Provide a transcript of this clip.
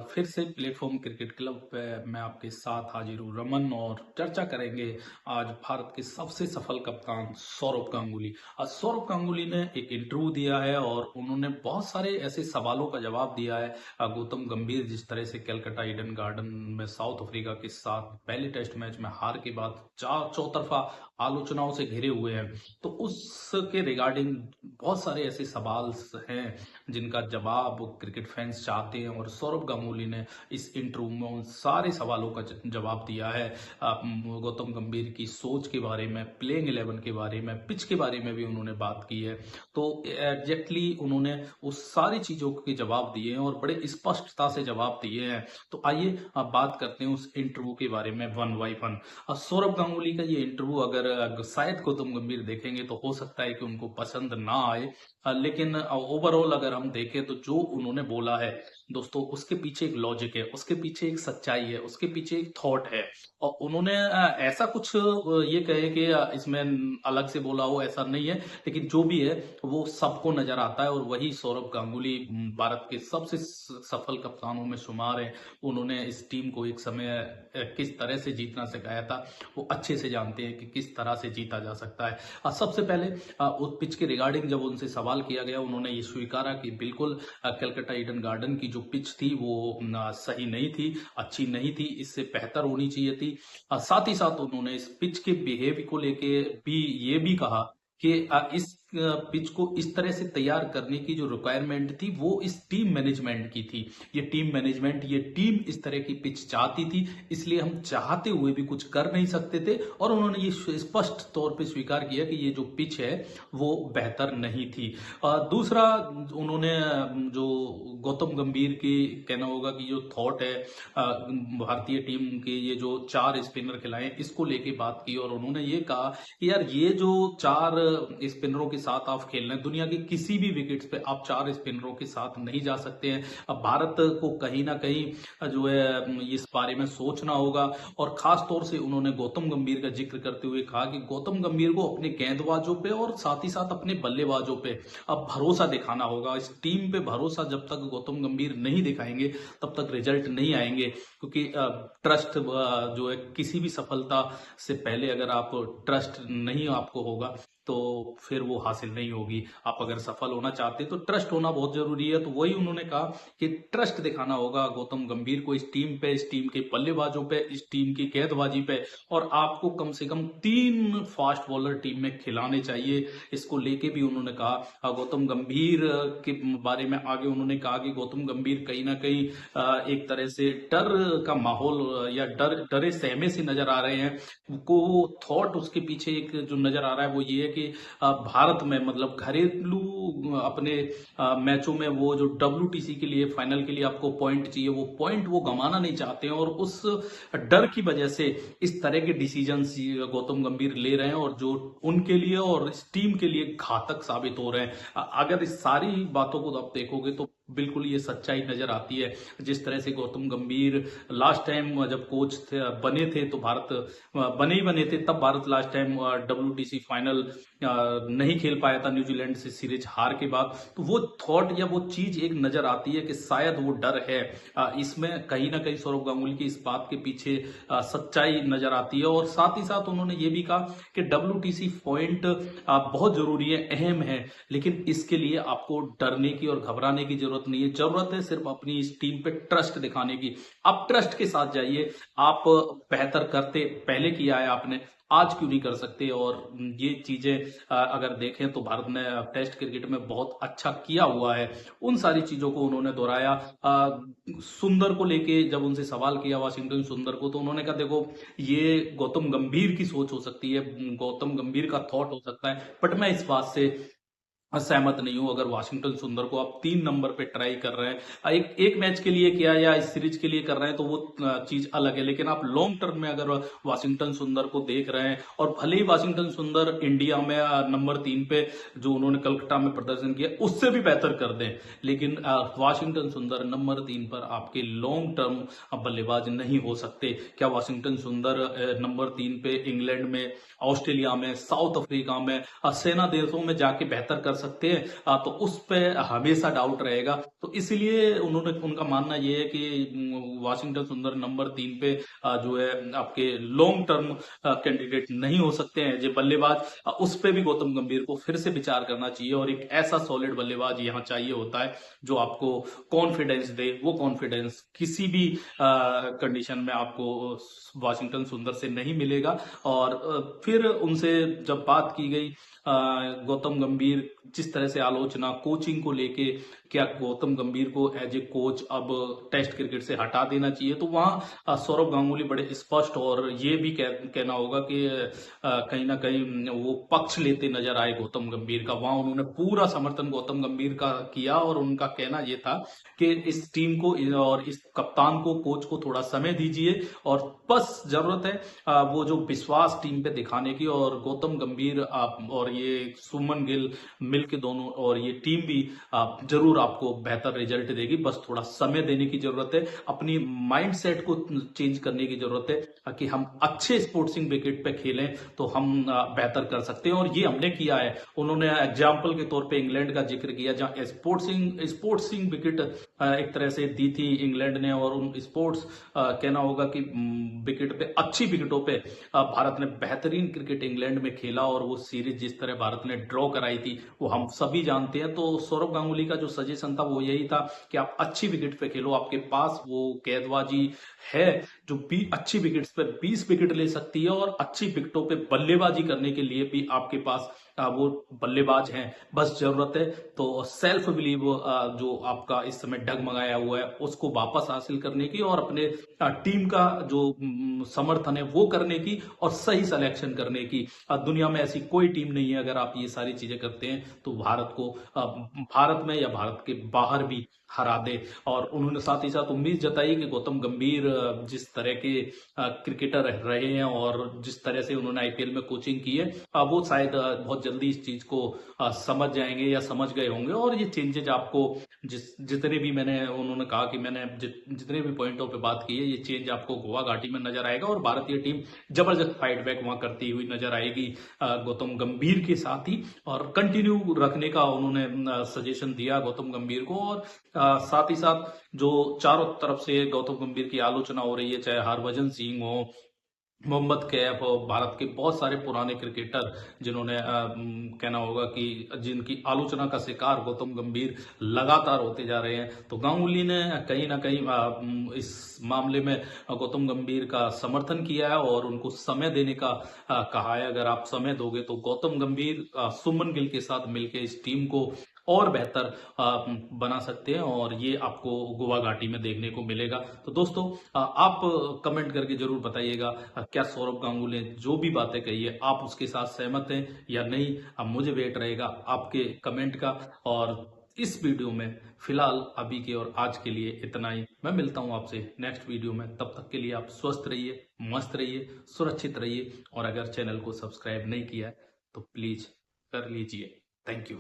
बार फिर से platform cricket club पे मैं आपके साथ हाजिर हूँ रमन। और चर्चा करेंगे आज भारत के सबसे सफल कप्तान सौरव गांगुली। आज सौरव गांगुली ने एक इंटरव्यू दिया है और उन्होंने बहुत सारे ऐसे सवालों का जवाब दिया है। गौतम गंभीर जिस तरह से कलकत्ता ईडन गार्डन में साउथ अफ्रीका के साथ पहले टेस्ट मैच में हार के बाद चौतरफा आलोचनाओं से घिरे हुए हैं, तो उसके रिगार्डिंग बहुत सारे ऐसे सवाल हैं जिनका जवाब क्रिकेट फैंस चाहते हैं। और सौरव गांगुली ने इस इंटरव्यू में उन सारे सवालों का जवाब दिया है। गौतम गंभीर की सोच के बारे में, प्लेइंग 11 के बारे में, पिच के बारे में भी उन्होंने बात की है। तो एग्जैक्टली उन्होंने उस सारी चीजों के जवाब दिए हैं और बड़े स्पष्टता से जवाब दिए हैं। तो आइए अब बात करते हैं उस इंटरव्यू के बारे में one by one. Saurav Ganguly का ये इंटरव्यू अगर शायद गौतम गंभीर देखेंगे तो हो सकता है कि उनको पसंद ना आए, लेकिन ओवरऑल अगर हम देखें तो जो उन्होंने बोला है दोस्तों, उसके पीछे एक लॉजिक है, उसके पीछे एक सच्चाई है, उसके पीछे एक थॉट है। और उन्होंने ऐसा कुछ ये कहे कि इसमें अलग से बोला हो, ऐसा नहीं है। लेकिन जो भी है वो सबको नजर आता है और वही सौरव गांगुली भारत के सबसे सफल कप्तानों में शुमार है। उन्होंने इस टीम को एक समय किस तरह से जीतना सिखाया था, वो अच्छे से जानते हैं कि किस तरह से जीता जा सकता है। सबसे पहले उस पिच के रिगार्डिंग जब उनसे सवाल किया गया, उन्होंने ये स्वीकारा कि बिल्कुल कलकत्ता ईडन गार्डन की जो पिच थी वो सही नहीं थी, अच्छी नहीं थी, इससे बेहतर होनी चाहिए थी। साथ ही साथ उन्होंने इस पिच के बिहेव को लेके भी ये भी कहा कि इस पिच को इस तरह से तैयार करने की जो रिक्वायरमेंट थी वो इस टीम मैनेजमेंट की थी। ये टीम मैनेजमेंट, ये टीम इस तरह की पिच चाहती थी, इसलिए हम चाहते हुए भी कुछ कर नहीं सकते थे। और उन्होंने ये स्पष्ट तौर पे स्वीकार किया कि ये जो पिच है वो बेहतर नहीं थी। दूसरा, उन्होंने जो गौतम गंभीर की कहना होगा कि जो थॉट है भारतीय टीम के ये जो 4 स्पिनर खिलाए, इसको लेके बात की। और उन्होंने ये कहा कि यार ये जो 4 स्पिनरों के साथ आप खेल रहे हैं, दुनिया की किसी भी विकेट्स पे आप 4 स्पिनरों के साथ नहीं जा सकते हैं। अब भारत को कहीं ना कहीं जो है इस बारे में सोचना होगा। और खास तौर से उन्होंने गौतम गंभीर का जिक्र करते हुए कहा कि गौतम गंभीर को अपने गेंदबाजों पे और साथ ही साथ अपने बल्लेबाजों पे अब भरोसा दिखाना होगा। इस टीम पे भरोसा जब तक गौतम गंभीर नहीं दिखाएंगे तब तक रिजल्ट नहीं आएंगे, क्योंकि ट्रस्ट जो है, किसी भी सफलता से पहले अगर आप ट्रस्ट नहीं आपको होगा तो फिर वो हासिल नहीं होगी। आप अगर सफल होना चाहते हैं तो ट्रस्ट होना बहुत जरूरी है। तो वही उन्होंने कहा कि ट्रस्ट दिखाना होगा गौतम गंभीर को इस टीम पे, इस टीम के बल्लेबाजों पे, इस टीम की गेंदबाजी पे। और आपको कम से कम 3 फास्ट बॉलर टीम में खिलाने चाहिए। इसको लेके भी उन्होंने कहा। गौतम गंभीर के बारे में आगे उन्होंने कहा कि गौतम गंभीर कहीं ना कहीं एक तरह से डर का माहौल या डरे सहमे से नजर आ रहे हैं। को थॉट उसके पीछे एक जो नजर आ रहा है वो ये है कि भारत में, मतलब घरेलू अपने मैचों में वो जो WTC के लिए, फाइनल के लिए आपको पॉइंट चाहिए, वो पॉइंट वो गंवाना नहीं चाहते हैं। और उस डर की वजह से इस तरह के डिसीजंस गौतम गंभीर ले रहे हैं और जो उनके लिए और इस टीम के लिए घातक साबित हो रहे हैं। अगर इस सारी बातों को आप देखोगे तो बिल्कुल ये सच्चाई नजर आती है। जिस तरह से गौतम गंभीर लास्ट टाइम जब कोच बने थे तो भारत बने थे, तब Bharat last time WTC final नहीं खेल पाया था न्यूजीलैंड से सीरीज हार के बाद। तो वो थॉट या वो चीज एक नजर आती है कि शायद वो डर है। इसमें कहीं ना कहीं सौरव गांगुली की इस बात के पीछे सच्चाई नजर आती है। और साथ ही साथ उन्होंने ये भी कहा कि WTC पॉइंट बहुत जरूरी है, अहम है, लेकिन इसके लिए आपको डरने की और घबराने की जरूरत नहीं है। जरूरत है सिर्फ अपनी इस टीम पे ट्रस्ट दिखाने की। आप ट्रस्ट के साथ जाइए। आप बेहतर करते पहले किया है आपने, आज क्यों नहीं कर सकते। और ये चीजें अगर देखें तो भारत ने टेस्ट क्रिकेट में बहुत अच्छा किया हुआ है। उन सारी चीजों को उन्होंने दोहराया। सुंदर को लेके जब उनसे सवाल किया, वाशिंगटन सुंदर को, तो उन्होंने कहा देखो ये गौतम गंभीर की सोच हो सकती है, गौतम गंभीर का थॉट हो सकता है, बट मैं इस बात से सहमत नहीं हूं। अगर वाशिंगटन सुंदर को आप 3 नंबर पे ट्राई कर रहे हैं, एक मैच के लिए किया या इस सीरीज के लिए कर रहे हैं तो वो चीज अलग है। लेकिन आप लॉन्ग टर्म में अगर वाशिंगटन सुंदर को देख रहे हैं, और भले ही वाशिंगटन सुंदर इंडिया में नंबर 3 पे जो उन्होंने कलकत्ता में प्रदर्शन किया उससे भी बेहतर कर दें, लेकिन वाशिंगटन सुंदर नंबर 3 पर आपके लॉन्ग टर्म बल्लेबाज नहीं हो सकते। क्या वाशिंगटन सुंदर नंबर 3 पे इंग्लैंड में, ऑस्ट्रेलिया में, साउथ अफ्रीका में, सेना देशों में जाके बेहतर कर सकते हैं, तो उस पे हमेशा डाउट रहेगा। तो इसलिए उनका मानना ये है कि वाशिंगटन सुंदर नंबर 3 पे जो है आपके लॉन्ग टर्म कैंडिडेट नहीं हो सकते हैं जो बल्लेबाज। उस पे भी गौतम गंभीर को फिर से विचार करना चाहिए और एक ऐसा सॉलिड बल्लेबाज यहाँ चाहिए होता है जो आपको कॉन्फिडेंस दे। वो कॉन्फिडेंस किसी भी कंडीशन में आपको वाशिंगटन सुंदर से नहीं मिलेगा। और फिर उनसे जब बात की गई गौतम गंभीर जिस तरह से आलोचना कोचिंग को लेके, क्या गौतम गंभीर को एज ए कोच अब टेस्ट क्रिकेट से हटा देना चाहिए, तो वहां सौरव गांगुली बड़े स्पष्ट और ये भी कहना होगा कि कहीं ना कहीं वो पक्ष लेते नजर आए गौतम गंभीर का। वहां उन्होंने पूरा समर्थन गौतम गंभीर का किया और उनका कहना ये था कि इस टीम को और इस कप्तान को, कोच को थोड़ा समय दीजिए और बस जरूरत है वो जो विश्वास टीम पे दिखाने की। और गौतम गंभीर और ये सुमन गिल मिलके दोनों और ये टीम भी जरूर आपको बेहतर रिजल्ट देगी। बस थोड़ा समय देने की जरूरत है, अपनी माइंडसेट को चेंज करने की जरूरत है कि हम अच्छे स्पोर्ट्सिंग विकेट पे खेलें तो हम बेहतर कर सकते हैं। और ये हमने किया है। उन्होंने एग्जाम्पल के तौर पे इंग्लैंड का जिक्र किया जहां स्पोर्ट्सिंग विकेट एक तरह से दी थी इंग्लैंड ने। और उन स्पोर्ट्स कहना होगा कि विकेट पे, अच्छी विकेटों पे भारत ने बेहतरीन क्रिकेट इंग्लैंड में खेला और वो सीरीज जिस तरह भारत ने ड्रॉ कराई थी वो हम सभी जानते हैं। तो सौरव गांगुली का जो सजेशन था वो यही था कि आप अच्छी विकेट पे खेलो, आपके पास वो गेंदबाजी है जो भी अच्छी विकेट्स पे 20 विकेट ले सकती है और अच्छी विकेटों पे बल्लेबाजी करने के लिए भी आपके पास वो बल्लेबाज हैं। बस जरूरत है तो सेल्फ बिलीव जो आपका इस समय डगमगाया हुआ है उसको वापस हासिल करने की और अपने टीम का जो समर्थन है वो करने की और सही सिलेक्शन करने की। दुनिया में ऐसी कोई टीम नहीं है, अगर आप ये सारी चीजें करते हैं तो भारत को भारत में या भारत के बाहर भी हरा दे। और उन्होंने साथ ही साथ उम्मीद जताई कि गौतम गंभीर जिस तरह के क्रिकेटर रहे हैं और जिस तरह से उन्होंने आईपीएल में कोचिंग की है वो शायद बहुत जल्दी इस चीज को समझ जाएंगे या समझ गए होंगे। और ये चेंजेज आपको जितने भी मैंने, उन्होंने कहा कि मैंने जितने भी पॉइंटों पे बात की है ये चेंज आपको गोवा घाटी में नजर आएगा और भारतीय टीम जबरदस्त फाइट बैक वहां करती हुई नजर आएगी गौतम गंभीर के साथ ही। और कंटिन्यू रखने का उन्होंने सजेशन दिया गौतम गंभीर को। और साथ ही साथ जो चारों तरफ से गौतम गंभीर की आलोचना हो रही है, चाहे हरभजन सिंह हो, मोहम्मद कैफ हो, भारत के बहुत सारे पुराने क्रिकेटर जिन्होंने कहना होगा कि जिनकी आलोचना का शिकार गौतम गंभीर लगातार होते जा रहे हैं, तो गांगुली ने कहीं ना कहीं इस मामले में गौतम गंभीर का समर्थन किया है और उनको समय देने का कहा है। अगर आप समय दोगे तो गौतम गंभीर सुमन गिल के साथ मिलकर इस टीम को और बेहतर बना सकते हैं और ये आपको गोवा घाटी में देखने को मिलेगा। तो दोस्तों आप कमेंट करके जरूर बताइएगा क्या सौरव गांगुली ने जो भी बातें कही है आप उसके साथ सहमत हैं या नहीं। अब मुझे वेट रहेगा आपके कमेंट का। और इस वीडियो में फिलहाल अभी के और आज के लिए इतना ही। मैं मिलता हूं आपसे नेक्स्ट वीडियो में, तब तक के लिए आप स्वस्थ रहिए, मस्त रहिए, सुरक्षित रहिए। और अगर चैनल को सब्सक्राइब नहीं किया है तो प्लीज कर लीजिए। Thank you.